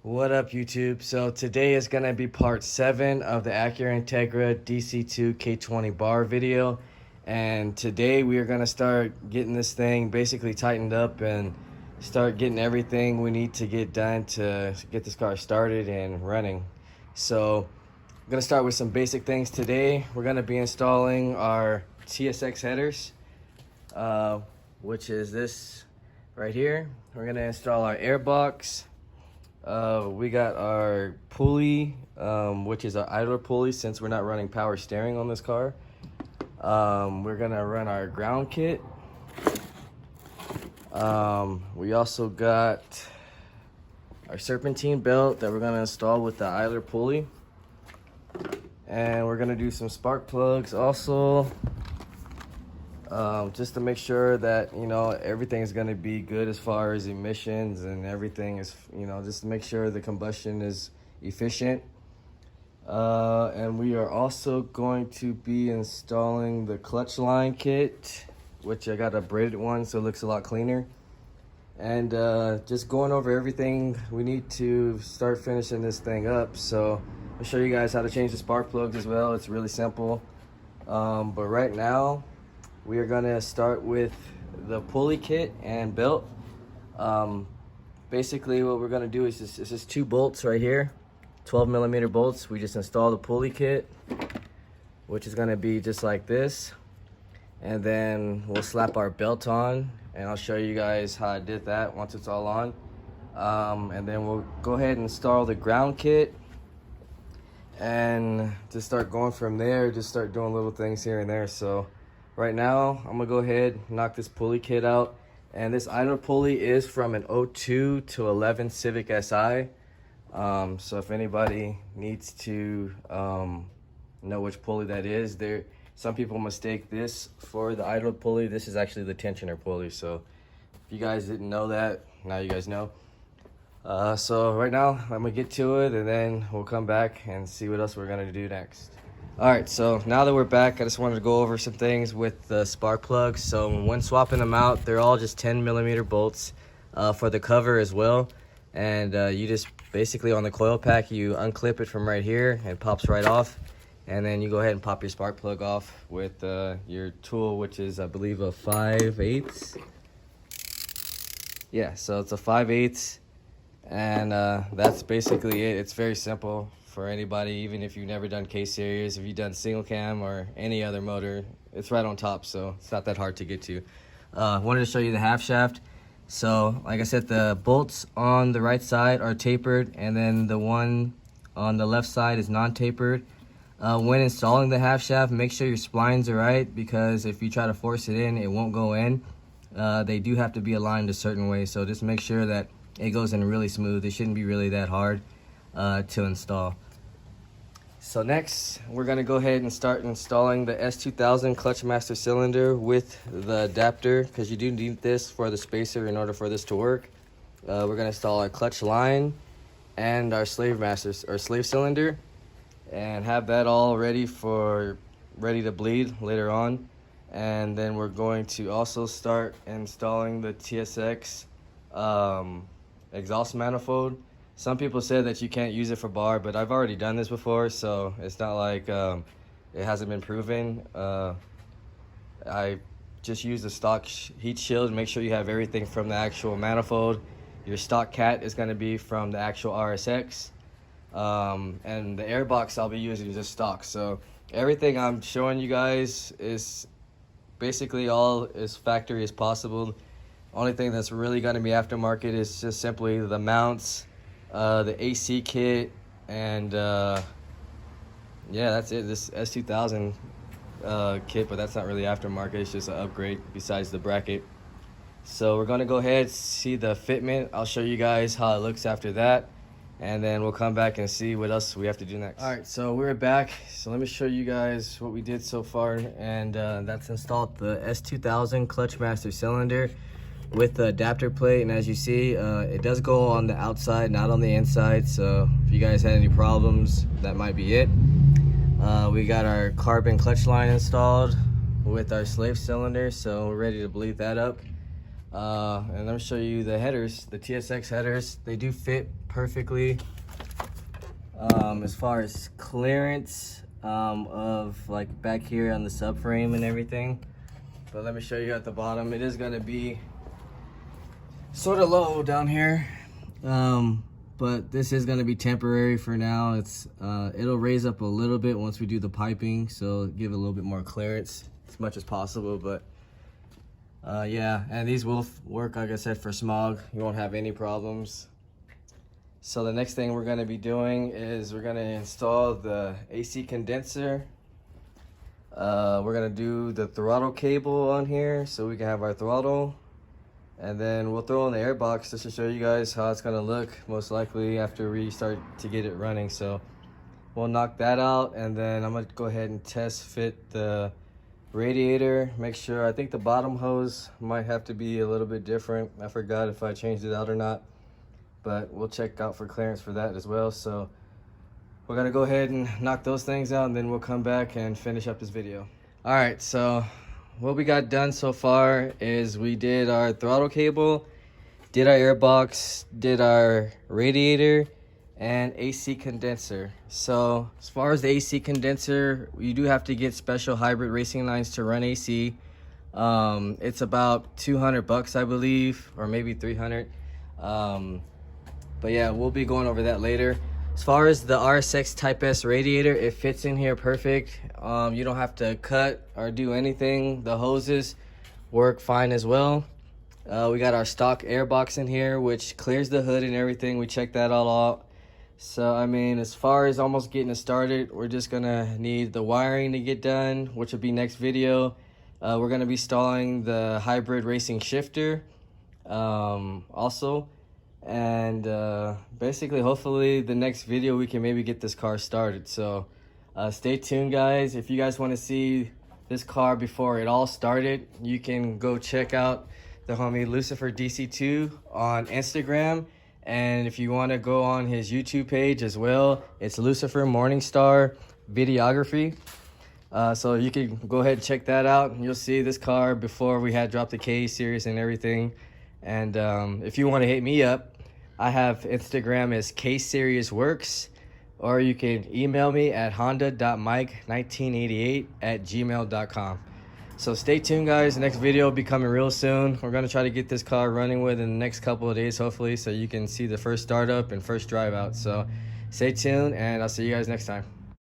What up, YouTube? So today is going to be part 7 of the Acura Integra dc2 k20 bar video. And today we are going to start getting this thing basically tightened up and start getting everything we need to get done to get this car started and running. So I'm going to start with some basic things today. We're going to be installing our TSX headers, which is this right here. We're going to install our air box. We got our pulley, which is our idler pulley since we're not running power steering on this car. We're gonna run our ground kit. We also got our serpentine belt that we're gonna install with the idler pulley. And we're gonna do some spark plugs also. Just to make sure that, everything is going to be good as far as emissions and everything is, just to make sure the combustion is efficient. And we are also going to be installing the clutch line kit, which I got a braided one, so it looks a lot cleaner. And just going over everything we need to start finishing this thing up. So I'll show you guys how to change the spark plugs as well. It's really simple. But right now, we are going to start with the pulley kit and belt. Basically what we're going to do is just 2 bolts right here, 12mm bolts. We just install the pulley kit, which is going to be just like this. And then we'll slap our belt on, and I'll show you guys how I did that once it's all on. And then we'll go ahead and install the ground kit. And just start going from there, just start doing little things here and there. So right now, I'm gonna go ahead and knock this pulley kit out. And this idler pulley is from an 02 to 11 Civic Si. So if anybody needs to know which pulley that is, some people mistake this for the idler pulley. This is actually the tensioner pulley. So if you guys didn't know that, now you guys know. So right now, I'm gonna get to it, and then we'll come back and see what else we're gonna do next. Alright, so now that we're back, I just wanted to go over some things with the spark plugs. So when swapping them out, they're all just 10mm bolts for the cover as well. And you just basically on the coil pack, you unclip it from right here and it pops right off. And then you go ahead and pop your spark plug off with your tool, which is I believe a 5/8. Yeah, so it's a 5/8, and that's basically it. It's very simple for anybody, even if you've never done K-Series, if you've done single cam or any other motor, it's right on top, so it's not that hard to get to. Wanted to show you the half shaft. So like I said, the bolts on the right side are tapered, and then the one on the left side is non-tapered. When installing the half shaft, make sure your splines are right, because if you try to force it in, it won't go in. They do have to be aligned a certain way, so just make sure that it goes in really smooth. It shouldn't be really that hard to install. So next, we're going to go ahead and start installing the S2000 clutch master cylinder with the adapter, because you do need this for the spacer in order for this to work. We're going to install our clutch line and our slave cylinder, and have that all ready to bleed later on. And then we're going to also start installing the TSX exhaust manifold. Some people said that you can't use it for bar, but I've already done this before, so it's not like it hasn't been proven. I just use the stock heat shield. Make sure you have everything from the actual manifold. Your stock cat is going to be from the actual RSX. And the air box I'll be using is just stock. So everything I'm showing you guys is basically all as factory as possible. Only thing that's really going to be aftermarket is just simply the mounts, the AC kit, and yeah, that's it. This S2000 kit, but that's not really aftermarket. It's just an upgrade besides the bracket. So we're going to go ahead, see the fitment. I'll show you guys how it looks after that, and then we'll come back and see what else we have to do next. All right, so we're back. So let me show you guys what we did so far, and that's installed the S2000 clutch master cylinder with the adapter plate. And as you see, it does go on the outside, not on the inside. So if you guys had any problems, that might be it. We got our carbon clutch line installed with our slave cylinder, so we're ready to bleed that up. And let me show you the headers, the TSX headers. They do fit perfectly. As far as clearance of like back here on the subframe and everything. But let me show you at the bottom. It is gonna be sort of low down here. But this is gonna be temporary for now. It'll raise up a little bit once we do the piping, so give it a little bit more clearance as much as possible. But yeah, and these will work, like I said, for smog. You won't have any problems. So the next thing we're gonna be doing is we're gonna install the AC condenser. We're gonna do the throttle cable on here so we can have our throttle. And then we'll throw in the air box just to show you guys how it's gonna look most likely after we start to get it running. So we'll knock that out, and then I'm gonna go ahead and test fit the radiator. Make sure, I think the bottom hose might have to be a little bit different. I forgot if I changed it out or not, but we'll check out for clearance for that as well. So we're gonna go ahead and knock those things out, and then we'll come back and finish up this video. All right, so what we got done so far is we did our throttle cable, did our air box, did our radiator, and AC condenser. So as far as the AC condenser, you do have to get special hybrid racing lines to run AC. It's about 200 bucks, I believe, or maybe 300. But yeah, we'll be going over that later. As far as the RSX Type S radiator, it fits in here perfect. You don't have to cut or do anything. The hoses work fine as well. We got our stock air box in here, which clears the hood and everything. We checked that all out. So, I mean, as far as almost getting it started, we're just gonna need the wiring to get done, which will be next video. We're gonna be installing the hybrid racing shifter also. And basically, hopefully the next video we can maybe get this car started. So stay tuned, guys. If you guys want to see this car before it all started, you can go check out the homie Lucifer DC2 on Instagram. And if you want to go on his YouTube page as well, it's Lucifer Morningstar Videography. So you can go ahead and check that out, and you'll see this car before we had dropped the K series and everything. And if you want to hit me up, I have Instagram as KSeriousWorks, or you can email me at honda.mike1988@gmail.com. So stay tuned, guys. The next video will be coming real soon. We're going to try to get this car running within the next couple of days, hopefully, so you can see the first startup and first drive out. So stay tuned, and I'll see you guys next time.